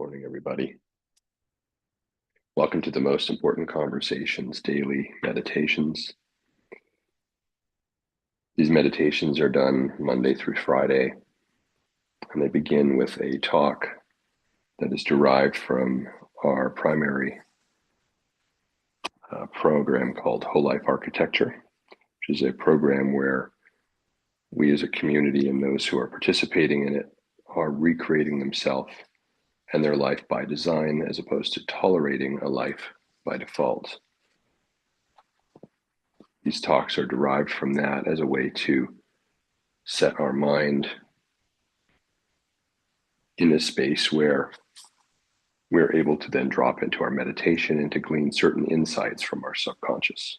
Morning, everybody. Welcome to the Most Important Conversations Daily Meditations. These meditations are done Monday through Friday, and they begin with a talk that is derived from our primary program called Whole Life Architecture, which is a program where we as a community and those who are participating in it are recreating themselves and their life by design, as opposed to tolerating a life by default. These talks are derived from that as a way to set our mind in a space where we're able to then drop into our meditation and to glean certain insights from our subconscious.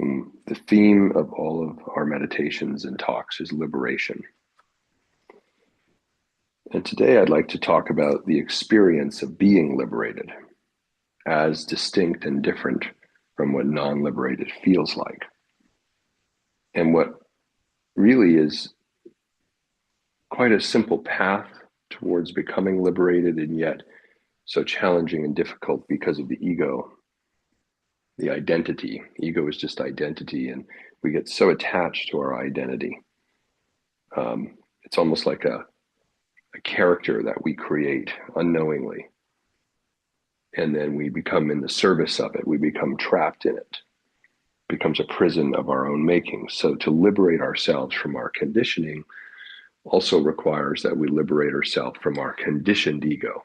And the theme of all of our meditations and talks is liberation. And today I'd like to talk about the experience of being liberated as distinct and different from what non-liberated feels like. And what really is quite a simple path towards becoming liberated, and yet so challenging and difficult because of the ego, the identity. Ego is just identity, and we get so attached to our identity. It's almost like a character that we create unknowingly. And then we become in the service of it. We become trapped in it. It becomes a prison of our own making. So to liberate ourselves from our conditioning also requires that we liberate ourselves from our conditioned ego.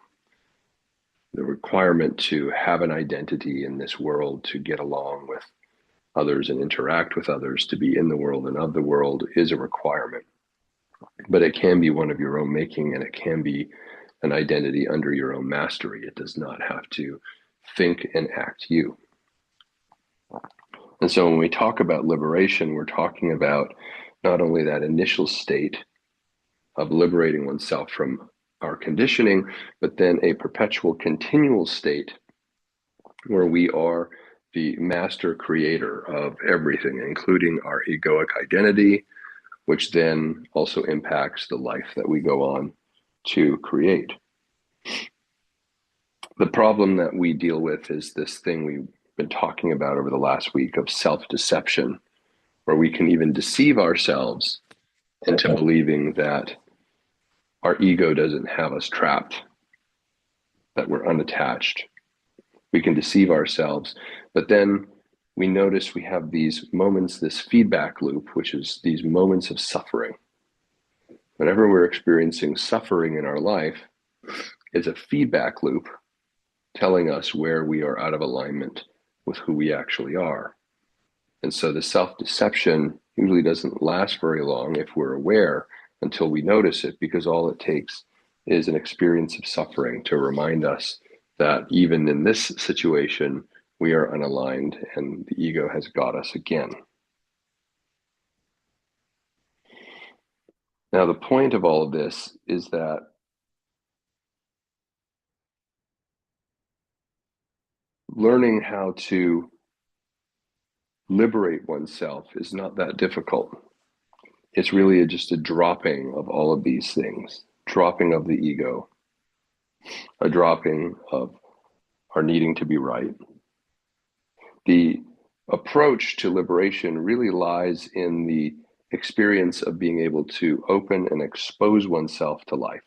The requirement to have an identity in this world, to get along with others and interact with others, to be in the world and of the world, is a requirement. But it can be one of your own making, and it can be an identity under your own mastery. It does not have to think and act you. And so when we talk about liberation, we're talking about not only that initial state of liberating oneself from our conditioning, but then a perpetual, continual state where we are the master creator of everything, including our egoic identity, which then also impacts the life that we go on to create. The problem that we deal with is this thing we've been talking about over the last week of self-deception, where we can even deceive ourselves into believing that our ego doesn't have us trapped, that we're unattached. We can deceive ourselves, but then we notice we have these moments, this feedback loop, which is these moments of suffering. Whenever we're experiencing suffering in our life, it's a feedback loop telling us where we are out of alignment with who we actually are. And so the self-deception usually doesn't last very long if we're aware until we notice it, because all it takes is an experience of suffering to remind us that even in this situation, we are unaligned and the ego has got us again. Now, the point of all of this is that learning how to liberate oneself is not that difficult. It's really just a dropping of all of these things, dropping of the ego, a dropping of our needing to be right. The approach to liberation really lies in the experience of being able to open and expose oneself to life,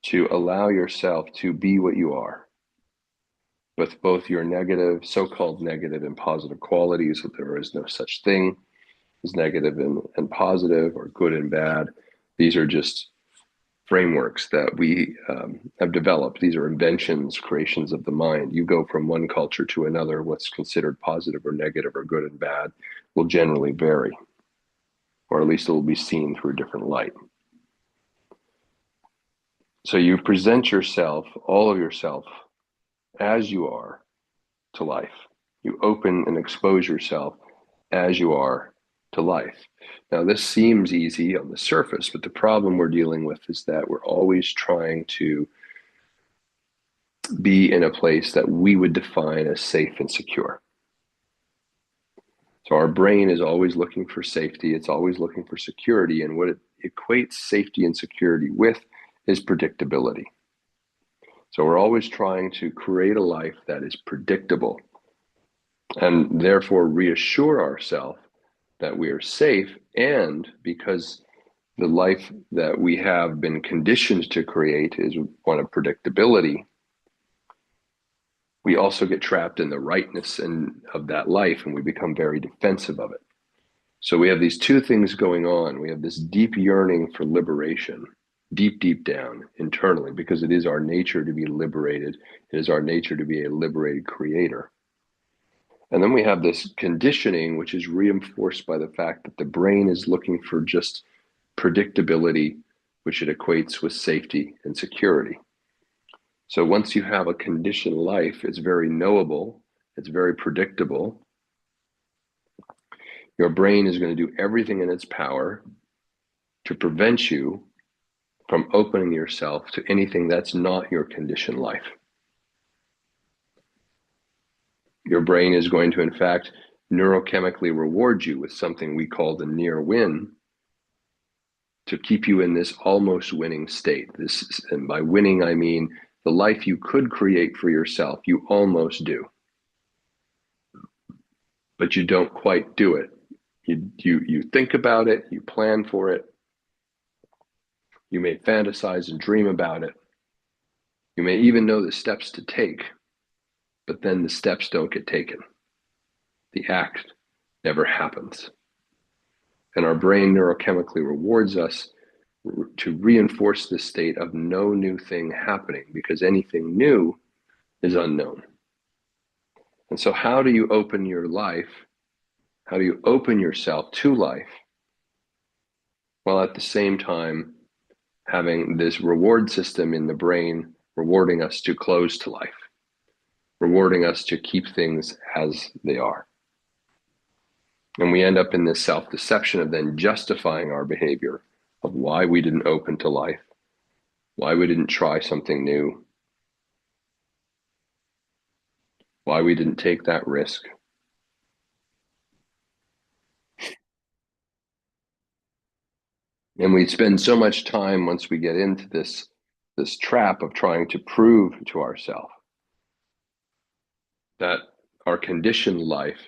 to allow yourself to be what you are, with both your negative, so-called negative and positive qualities, that there is no such thing as negative and positive, or good and bad. These are just frameworks that we have developed. These are inventions, creations of the mind. You go from one culture to another, what's considered positive or negative or good and bad will generally vary, or at least it will be seen through a different light. So you present yourself, all of yourself, as you are to life. You open and expose yourself as you are to life. Now, this seems easy on the surface, but the problem we're dealing with is that we're always trying to be in a place that we would define as safe and secure. So our brain is always looking for safety. It's always looking for security. And what it equates safety and security with is predictability. So we're always trying to create a life that is predictable and therefore reassure ourselves that we are safe. And because the life that we have been conditioned to create is one of predictability, we also get trapped in the rightness of that life, and we become very defensive of it. So we have these two things going on. We have this deep yearning for liberation, deep, deep down internally, because it is our nature to be liberated. It is our nature to be a liberated creator. And then we have this conditioning, which is reinforced by the fact that the brain is looking for just predictability, which it equates with safety and security. So once you have a conditioned life, it's very knowable, it's very predictable. Your brain is going to do everything in its power to prevent you from opening yourself to anything that's not your conditioned life. Your brain is going to, in fact, neurochemically reward you with something we call the near win to keep you in this almost winning state. And by winning, I mean the life you could create for yourself, you almost do. But you don't quite do it. You think about it, you plan for it, you may fantasize and dream about it. You may even know the steps to take, but then the steps don't get taken. The act never happens. And our brain neurochemically rewards us to reinforce this state of no new thing happening, because anything new is unknown. And so how do you open your life? How do you open yourself to life while at the same time having this reward system in the brain rewarding us to close to life, rewarding us to keep things as they are? And we end up in this self-deception of then justifying our behavior of why we didn't open to life, why we didn't try something new, why we didn't take that risk. And we spend so much time once we get into this trap of trying to prove to ourselves that our conditioned life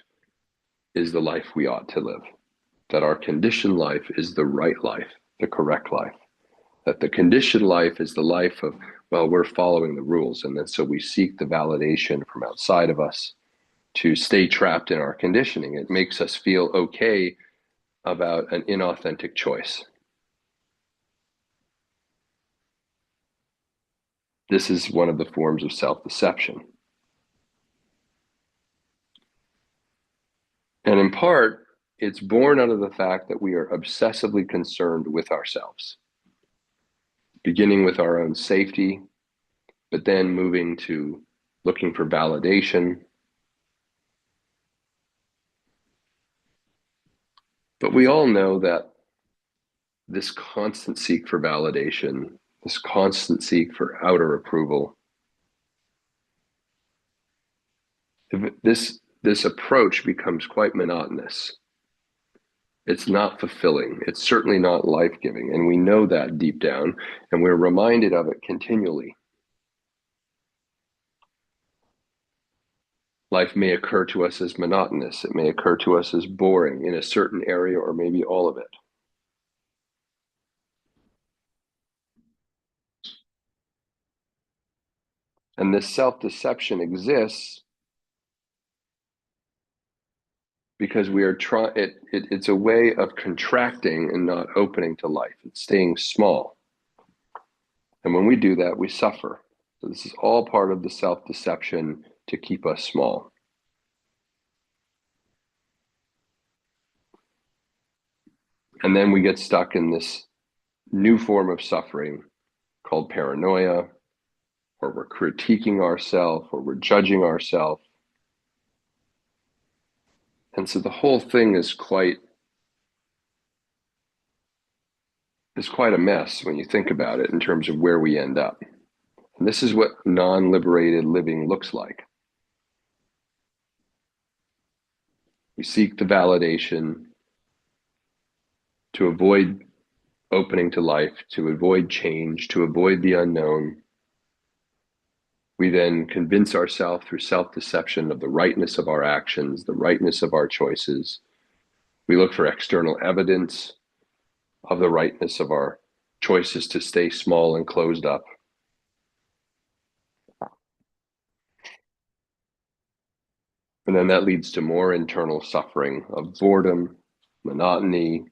is the life we ought to live, that our conditioned life is the right life, the correct life, that the conditioned life is the life of, well, we're following the rules. And then so we seek the validation from outside of us to stay trapped in our conditioning. It makes us feel okay about an inauthentic choice. This is one of the forms of self-deception. And in part, it's born out of the fact that we are obsessively concerned with ourselves, beginning with our own safety, but then moving to looking for validation. But we all know that this constant seek for validation, this constant seek for outer approval, this approach becomes quite monotonous. It's not fulfilling. It's certainly not life-giving. And we know that deep down, and we're reminded of it continually. Life may occur to us as monotonous. It may occur to us as boring in a certain area, or maybe all of it. And this self-deception exists because we are it's a way of contracting and not opening to life. It's staying small. And when we do that, we suffer. So this is all part of the self-deception to keep us small. And then we get stuck in this new form of suffering called paranoia, or we're critiquing ourselves, or we're judging ourselves. And so the whole thing is quite a mess when you think about it in terms of where we end up. And this is what non-liberated living looks like. We seek the validation to avoid opening to life, to avoid change, to avoid the unknown. We then convince ourselves through self-deception of the rightness of our actions, the rightness of our choices. We look for external evidence of the rightness of our choices to stay small and closed up. And then that leads to more internal suffering of boredom, monotony,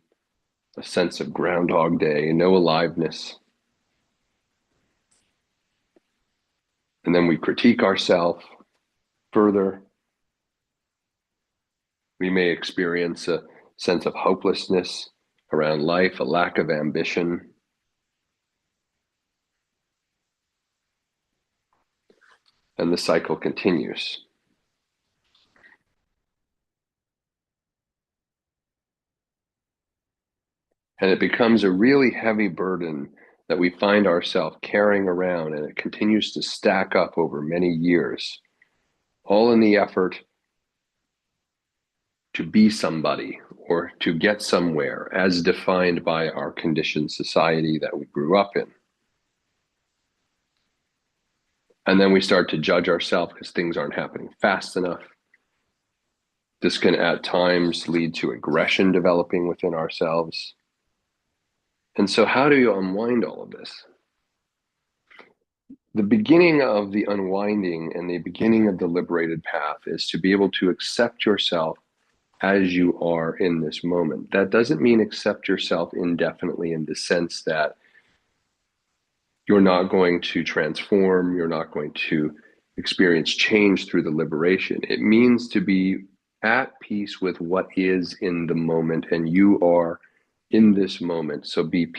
a sense of Groundhog Day, no aliveness. And then we critique ourselves further. We may experience a sense of hopelessness around life, a lack of ambition. And the cycle continues. And it becomes a really heavy burden that we find ourselves carrying around, and it continues to stack up over many years, all in the effort to be somebody or to get somewhere as defined by our conditioned society that we grew up in. And then we start to judge ourselves because things aren't happening fast enough. This can at times lead to aggression developing within ourselves. And so how do you unwind all of this? The beginning of the unwinding and the beginning of the liberated path is to be able to accept yourself as you are in this moment. That doesn't mean accept yourself indefinitely in the sense that you're not going to transform, you're not going to experience change through the liberation. It means to be at peace with what is in the moment, and you are in this moment. So be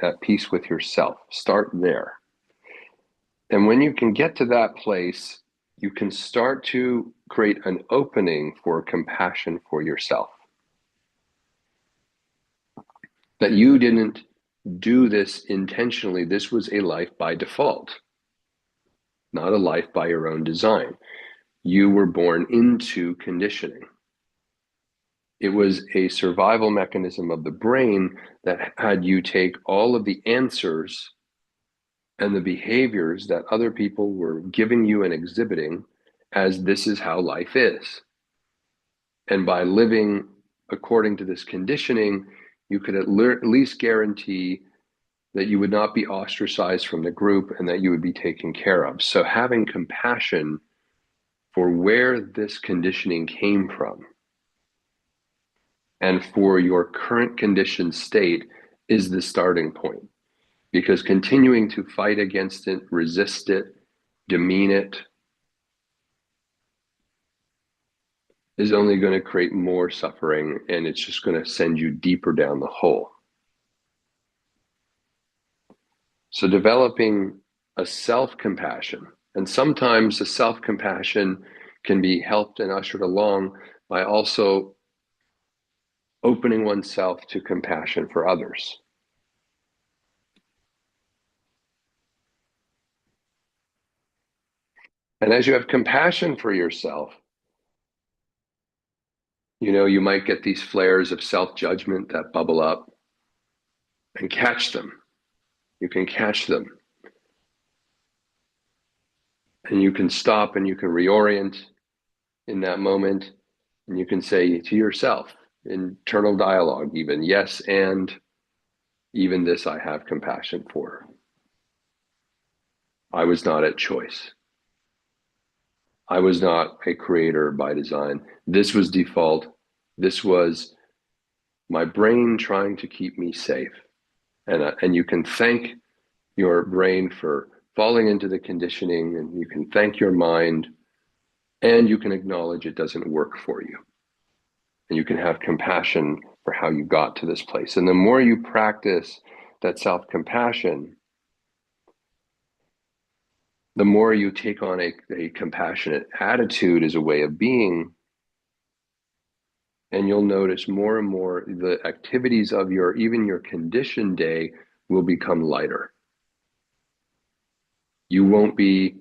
at peace with yourself. Start there. And when you can get to that place, you can start to create an opening for compassion for yourself. That you didn't do this intentionally. This was a life by default, not a life by your own design. You were born into conditioning. It was a survival mechanism of the brain that had you take all of the answers and the behaviors that other people were giving you and exhibiting as this is how life is. And by living according to this conditioning, you could at least guarantee that you would not be ostracized from the group and that you would be taken care of. So having compassion for where this conditioning came from and for your current conditioned state is the starting point. Because continuing to fight against it, resist it, demean it, is only going to create more suffering, and it's just going to send you deeper down the hole. So developing a self-compassion, and sometimes the self-compassion can be helped and ushered along by also opening oneself to compassion for others. And as you have compassion for yourself, you might get these flares of self-judgment that bubble up, and catch them. You can catch them. And you can stop and you can reorient in that moment. And you can say to yourself, internal dialogue even, yes, and even this I have compassion for. I was not at choice. I was not a creator by design. This was default. This was my brain trying to keep me safe. And you can thank your brain for falling into the conditioning, and you can thank your mind, and you can acknowledge it doesn't work for you. And you can have compassion for how you got to this place. And the more you practice that self-compassion, the more you take on a compassionate attitude as a way of being, and you'll notice more and more the activities of even your conditioned day will become lighter. You won't be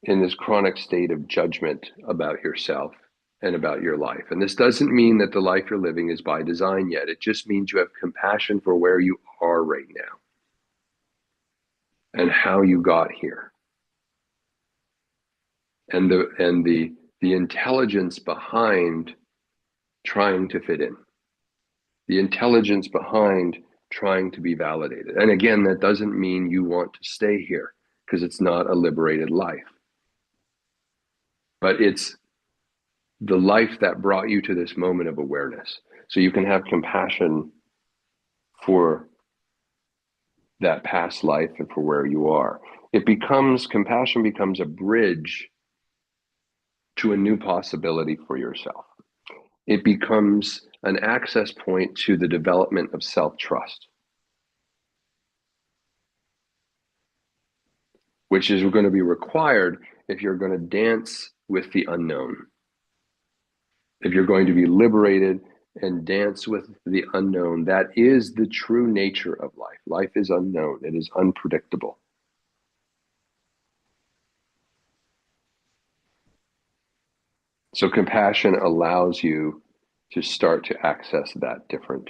in this chronic state of judgment about yourself and about your life. And this doesn't mean that the life you're living is by design yet. It just means you have compassion for where you are right now and how you got here. and the intelligence behind trying to fit in, the intelligence behind trying to be validated. And again, that doesn't mean you want to stay here, because it's not a liberated life, but it's the life that brought you to this moment of awareness. So you can have compassion for that past life and for where you are. Compassion becomes a bridge to a new possibility for yourself. It becomes an access point to the development of self-trust, which is going to be required if you're going to dance with the unknown. If you're going to be liberated and dance with the unknown, that is the true nature of life. Life is unknown, it is unpredictable. So compassion allows you to start to access that different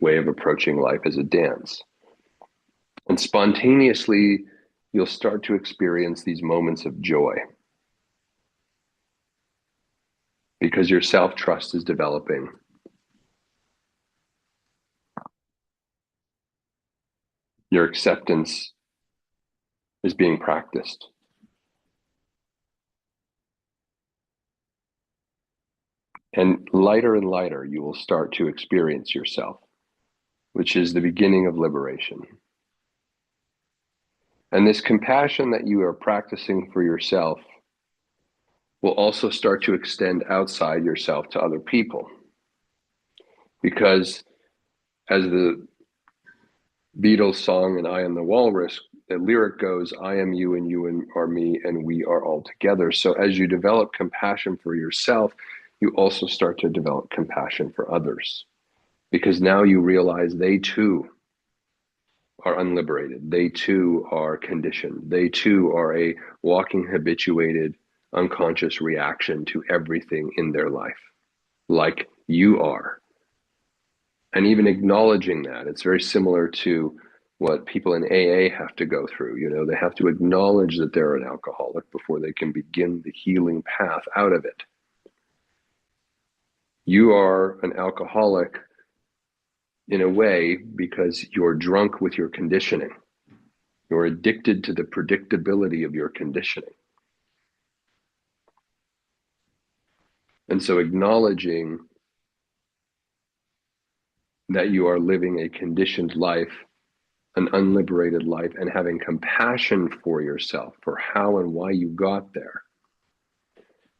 way of approaching life as a dance. And spontaneously, you'll start to experience these moments of joy because your self-trust is developing. Your acceptance is being practiced. And lighter, you will start to experience yourself, which is the beginning of liberation. And this compassion that you are practicing for yourself will also start to extend outside yourself to other people. Because as the Beatles song, and I Am the Walrus, the lyric goes, I am you and you are me and we are all together. So as you develop compassion for yourself, you also start to develop compassion for others. Because now you realize they too are unliberated. They too are conditioned. They too are a walking, habituated, unconscious reaction to everything in their life, like you are. And even acknowledging that, it's very similar to what people in AA have to go through. You know, they have to acknowledge that they're an alcoholic before they can begin the healing path out of it. You are an alcoholic in a way because you're drunk with your conditioning. You're addicted to the predictability of your conditioning. And so acknowledging that you are living a conditioned life, an unliberated life, and having compassion for yourself, for how and why you got there,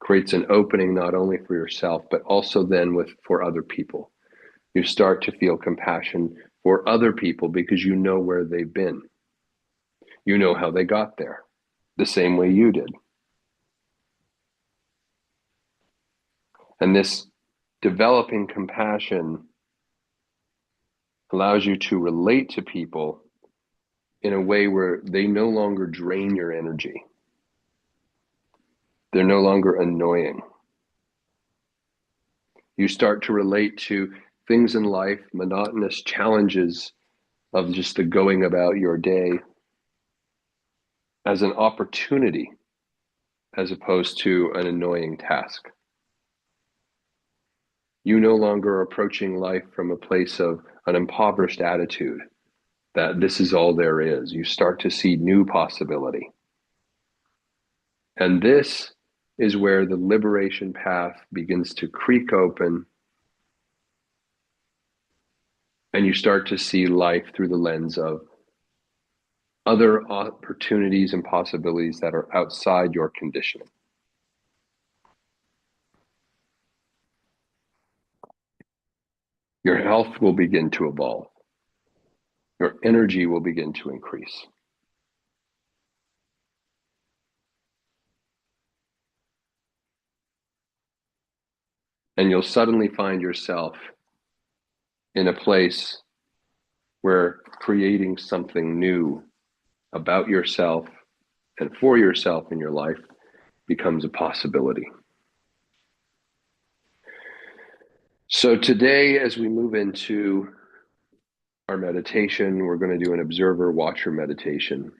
creates an opening not only for yourself, but also then for other people. You start to feel compassion for other people because you know where they've been. You know how they got there, the same way you did. And this developing compassion allows you to relate to people in a way where they no longer drain your energy. They're no longer annoying. You start to relate to things in life, monotonous challenges of just the going about your day, as an opportunity as opposed to an annoying task. You no longer are approaching life from a place of an impoverished attitude that this is all there is. You start to see new possibility. And this is where the liberation path begins to creak open, and you start to see life through the lens of other opportunities and possibilities that are outside your conditioning. Your health will begin to evolve. Your energy will begin to increase. And you'll suddenly find yourself in a place where creating something new about yourself and for yourself in your life becomes a possibility. So today, as we move into our meditation, we're going to do an observer watcher meditation.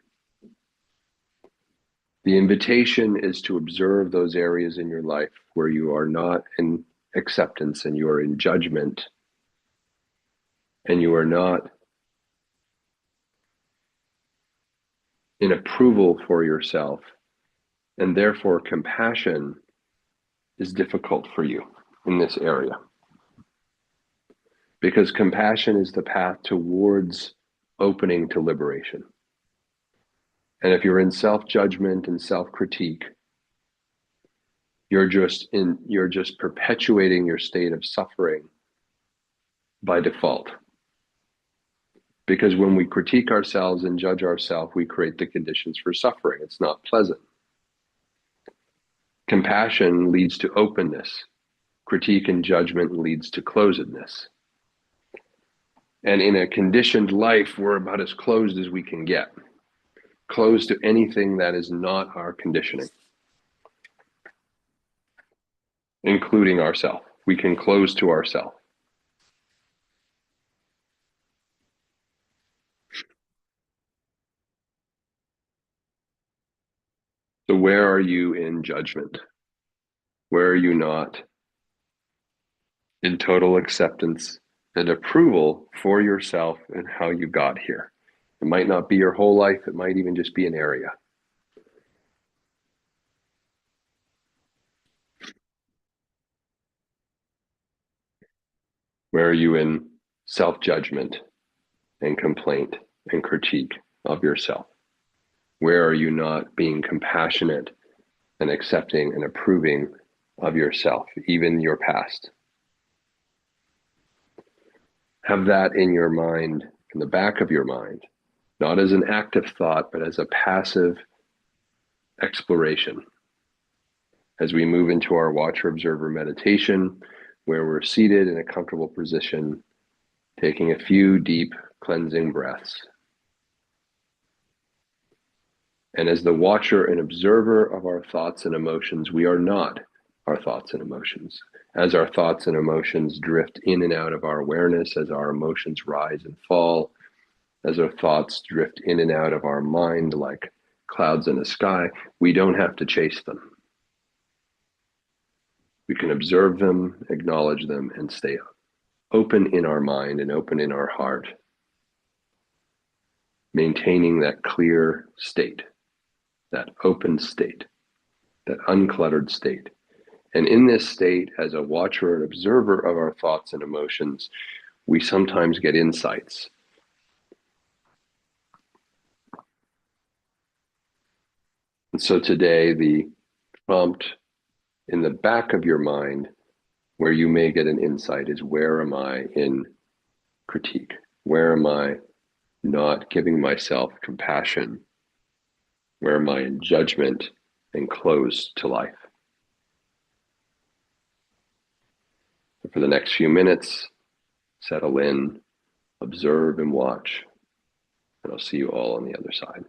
The invitation is to observe those areas in your life where you are not in acceptance and you are in judgment and you are not in approval for yourself, and therefore compassion is difficult for you in this area. Because compassion is the path towards opening to liberation. And if you're in self-judgment and self-critique, you're just perpetuating your state of suffering by default. Because when we critique ourselves and judge ourselves, we create the conditions for suffering. It's not pleasant. Compassion leads to openness. Critique and judgment leads to closedness. And in a conditioned life, we're about as closed as we can get. Closed to anything that is not our conditioning, including ourself. We can close to ourself. So where are you in judgment? Where are you not in total acceptance and approval for yourself and how you got here? It might not be your whole life. It might even just be an area. Where are you in self-judgment and complaint and critique of yourself? Where are you not being compassionate and accepting and approving of yourself, even your past? Have that in your mind, in the back of your mind, not as an active thought, but as a passive exploration. As we move into our watcher-observer meditation, where we're seated in a comfortable position, taking a few deep cleansing breaths. And as the watcher and observer of our thoughts and emotions, we are not our thoughts and emotions. As our thoughts and emotions drift in and out of our awareness, as our emotions rise and fall, as our thoughts drift in and out of our mind like clouds in the sky, we don't have to chase them. We can observe them, acknowledge them, and stay open in our mind and open in our heart, maintaining that clear state, that open state, that uncluttered state. And in this state, as a watcher and observer of our thoughts and emotions, we sometimes get insights. And so today, the prompt in the back of your mind where you may get an insight is, where am I in critique? Where am I not giving myself compassion? Where am I in judgment and closed to life? So for the next few minutes, settle in, observe and watch, and I'll see you all on the other side.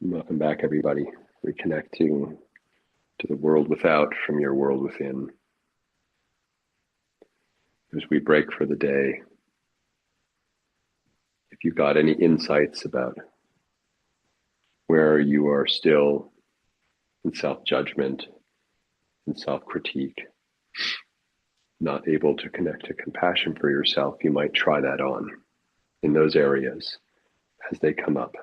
Welcome back, everybody. Reconnecting to the world without from your world within. As we break for the day, if you've got any insights about where you are still in self-judgment and self-critique, not able to connect to compassion for yourself, you might try that on in those areas as they come up.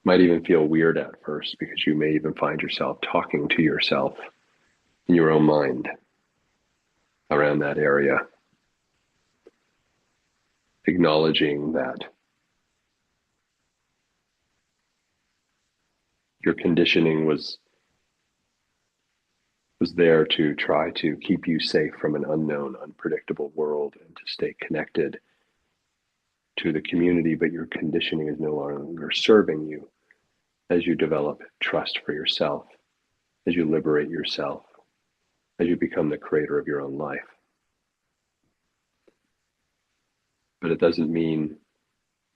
Might even feel weird at first because you may even find yourself talking to yourself in your own mind around that area, acknowledging that your conditioning was there to try to keep you safe from an unknown, unpredictable world and to stay connected to the community, but your conditioning is no longer serving you as you develop trust for yourself, as you liberate yourself, as you become the creator of your own life. But it doesn't mean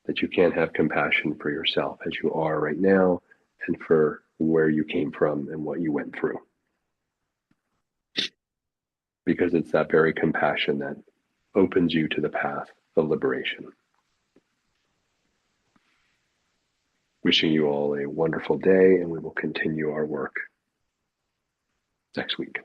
that you can't have compassion for yourself as you are right now and for where you came from and what you went through. Because it's that very compassion that opens you to the path of liberation. Wishing you all a wonderful day, and we will continue our work next week.